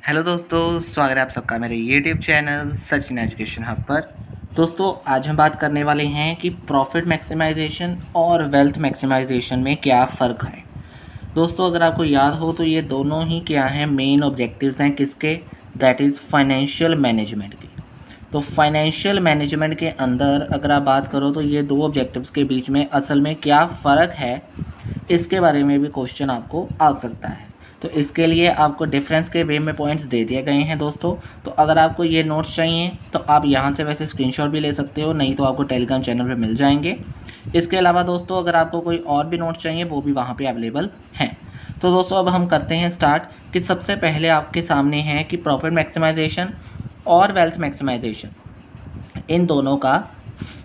Hello दोस्तों, स्वागत है आप सबका मेरे YouTube channel Sachin education hub पर। दोस्तों, आज हम बात करने वाले हैं कि प्रॉफिट मैक्सिमाइजेशन और वेल्थ मैक्सिमाइजेशन में क्या फ़र्क है। दोस्तों, अगर आपको याद हो तो ये दोनों ही क्या हैं, मेन ऑब्जेक्टिव्स हैं किसके, दैट इज़ फाइनेंशियल मैनेजमेंट के। तो फाइनेंशियल मैनेजमेंट के अंदर अगर आप बात करो तो ये दो ऑब्जेक्टिव्स के बीच में असल में क्या फ़र्क है, इसके बारे में भी क्वेश्चन आपको आ सकता है। तो इसके लिए आपको डिफरेंस के वे में पॉइंट्स दे दिए गए हैं दोस्तों। तो अगर आपको ये नोट्स चाहिए तो आप यहाँ से वैसे स्क्रीनशॉट भी ले सकते हो, नहीं तो आपको टेलीग्राम चैनल पे मिल जाएंगे। इसके अलावा दोस्तों, अगर आपको कोई और भी नोट्स चाहिए वो भी वहाँ पे अवेलेबल हैं। तो दोस्तों, अब हम करते हैं स्टार्ट कि सबसे पहले आपके सामने है कि प्रॉफिट मैक्सिमाइजेशन और वेल्थ मैक्सिमाइजेशन, इन दोनों का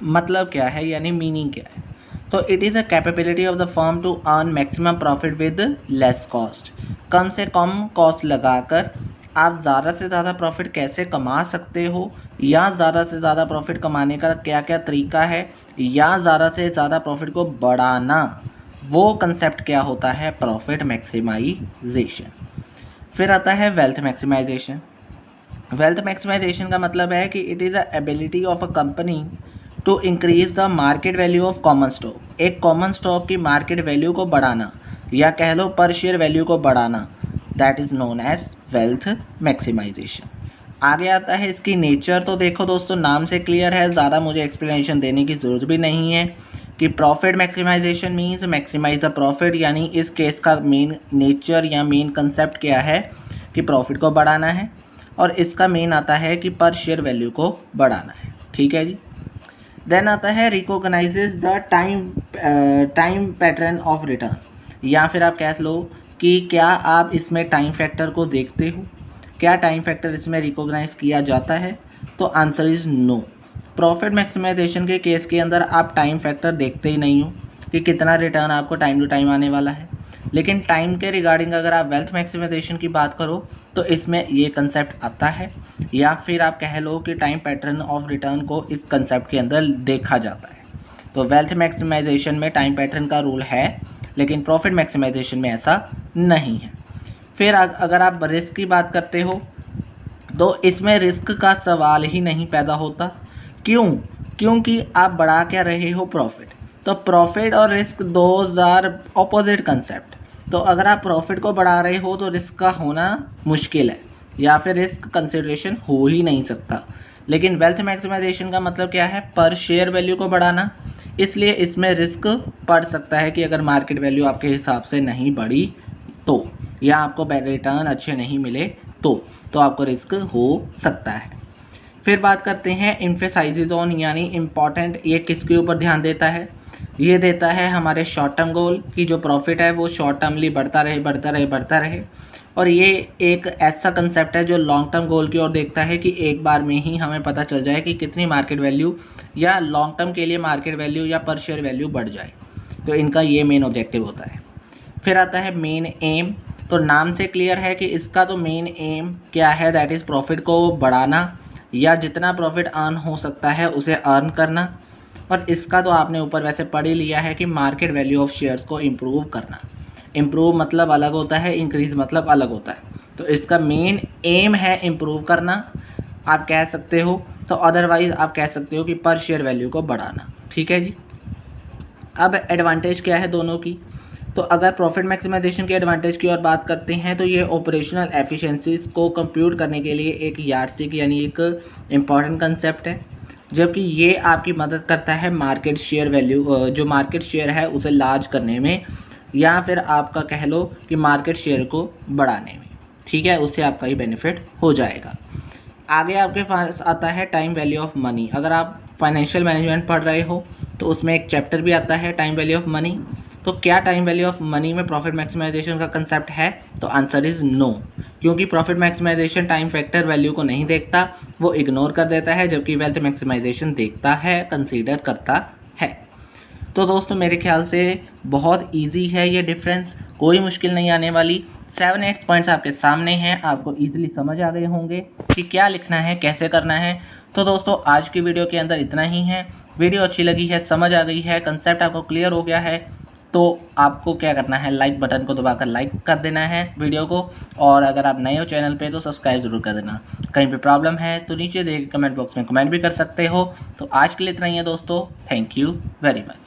मतलब क्या है, यानी मीनिंग क्या है। तो it is a capability of the firm to earn maximum profit with less cost. कम से कम कॉस्ट लगाकर आप ज़्यादा से ज़्यादा प्रॉफिट कैसे कमा सकते हो, या ज़्यादा से ज़्यादा प्रॉफिट कमाने का क्या क्या तरीका है, या ज़्यादा से ज़्यादा प्रॉफिट को बढ़ाना, वो कंसेप्ट क्या होता है, प्रॉफिट मैक्सिमाइजेशन। फिर आता है वेल्थ मैक्सिमाइजेशन। वेल्थ मैक्सिमाइजेशन का मतलब है कि it is a ability of a company to increase the market value of common stock. एक कॉमन स्टॉक की मार्केट वैल्यू को बढ़ाना, या कह लो पर शेयर वैल्यू को बढ़ाना, that is known as wealth maximisation. आगे आता है इसकी नेचर। तो देखो दोस्तों, नाम से क्लियर है, ज़्यादा मुझे एक्सप्लेनेशन देने की ज़रूरत भी नहीं है कि profit maximisation means maximise the profit. यानी इस केस का मेन नेचर या मेन कंसेप्ट क्या है कि प्रॉफिट को बढ़ाना है, और इसका मेन आता है कि पर शेयर वैल्यू को बढ़ाना है। ठीक है जी। देन आता है recognises the time pattern of return, या फिर आप कह लो कि क्या आप इसमें टाइम फैक्टर को देखते हो, क्या टाइम फैक्टर इसमें रिकॉग्नाइज किया जाता है। तो answer is no. Profit maximisation के केस के अंदर आप टाइम फैक्टर देखते ही नहीं हो कि कितना रिटर्न आपको टाइम टू टाइम आने वाला है। लेकिन टाइम के रिगार्डिंग अगर आप वेल्थ मैक्सिमाइजेशन की बात करो तो इसमें ये कंसेप्ट आता है, या फिर आप कह लो कि टाइम पैटर्न ऑफ रिटर्न को इस कंसेप्ट के अंदर देखा जाता है। तो वेल्थ मैक्सिमाइजेशन में टाइम पैटर्न का रूल है, लेकिन प्रॉफिट मैक्सिमाइजेशन में ऐसा नहीं है। फिर अगर आप रिस्क की बात करते हो तो इसमें रिस्क का सवाल ही नहीं पैदा होता। क्यों? क्योंकि आप बढ़ा क्या रहे हो, प्रॉफिट। तो प्रॉफिट और रिस्क दो आर ऑपोजिट कंसेप्ट। तो अगर आप प्रॉफिट को बढ़ा रहे हो तो रिस्क का होना मुश्किल है, या फिर रिस्क कंसिडरेशन हो ही नहीं सकता। लेकिन वेल्थ मैक्सिमाइजेशन का मतलब क्या है, पर शेयर वैल्यू को बढ़ाना। इसलिए इसमें रिस्क पड़ सकता है कि अगर मार्केट वैल्यू आपके हिसाब से नहीं बढ़ी तो, या आपको रिटर्न अच्छे नहीं मिले तो आपको रिस्क हो सकता है। फिर बात करते हैं एम्फेसाइजेज ऑन, यानी इम्पॉर्टेंट, ये किसके ऊपर ध्यान देता है, ये देता है हमारे शॉर्ट टर्म गोल की जो प्रॉफिट है वो शॉर्ट टर्मली बढ़ता रहे बढ़ता रहे बढ़ता रहे। और ये एक ऐसा कंसेप्ट है जो लॉन्ग टर्म गोल की ओर देखता है कि एक बार में ही हमें पता चल जाए कि कितनी मार्केट वैल्यू, या लॉन्ग टर्म के लिए मार्केट वैल्यू या पर शेयर वैल्यू बढ़ जाए। तो इनका ये मेन ऑब्जेक्टिव होता है। फिर आता है मेन एम। तो नाम से क्लियर है कि इसका तो मेन एम क्या है, दैट इज़ प्रॉफिट को बढ़ाना, या जितना प्रॉफिट अर्न हो सकता है उसे अर्न करना। और इसका तो आपने ऊपर वैसे पढ़ ही लिया है कि मार्केट वैल्यू ऑफ शेयर्स को इम्प्रूव करना। इम्प्रूव मतलब अलग होता है, इंक्रीज़ मतलब अलग होता है। तो इसका मेन एम है इम्प्रूव करना, आप कह सकते हो। तो अदरवाइज़ आप कह सकते हो कि पर शेयर वैल्यू को बढ़ाना। ठीक है जी। अब एडवांटेज क्या है दोनों की। तो अगर प्रॉफिट मैक्सिमाइजेशन के एडवांटेज की ओर बात करते हैं तो ये ऑपरेशनल एफिशिएंसीज को कंप्यूट करने के लिए एक यार्डस्टिक यानी एक इम्पॉर्टेंट कंसेप्ट है, जबकि ये आपकी मदद करता है मार्केट शेयर वैल्यू, जो मार्केट शेयर है उसे लार्ज करने में, या फिर आपका कह लो कि मार्केट शेयर को बढ़ाने में। ठीक है, उससे आपका ही बेनिफिट हो जाएगा। आगे आपके पास आता है टाइम वैल्यू ऑफ मनी। अगर आप फाइनेंशियल मैनेजमेंट पढ़ रहे हो तो उसमें एक चैप्टर भी आता है टाइम वैल्यू ऑफ मनी। तो क्या टाइम वैल्यू ऑफ मनी में प्रॉफिट मैक्सिमाइजेशन का कंसेप्ट है? तो आंसर इज़ नो, क्योंकि profit maximisation time factor value को नहीं देखता, वो इग्नोर कर देता है, जबकि वेल्थ मैक्सिमाइजेशन देखता है, कंसीडर करता है। तो दोस्तों, मेरे ख्याल से बहुत इजी है ये डिफरेंस, कोई मुश्किल नहीं आने वाली। 7-8 पॉइंट्स आपके सामने हैं, आपको ईजिली समझ आ गए होंगे कि क्या लिखना है, कैसे करना है। तो दोस्तों, आज की वीडियो के अंदर इतना ही है। वीडियो अच्छी लगी है, समझ आ गई है, कंसेप्ट आपको क्लियर हो गया है, तो आपको क्या करना है, लाइक बटन को दबाकर लाइक कर देना है वीडियो को, और अगर आप नए हो चैनल पे तो सब्सक्राइब ज़रूर कर देना। कहीं पे प्रॉब्लम है तो नीचे दिए कमेंट बॉक्स में कमेंट भी कर सकते हो। तो आज के लिए इतना ही है दोस्तों, थैंक यू वेरी मच।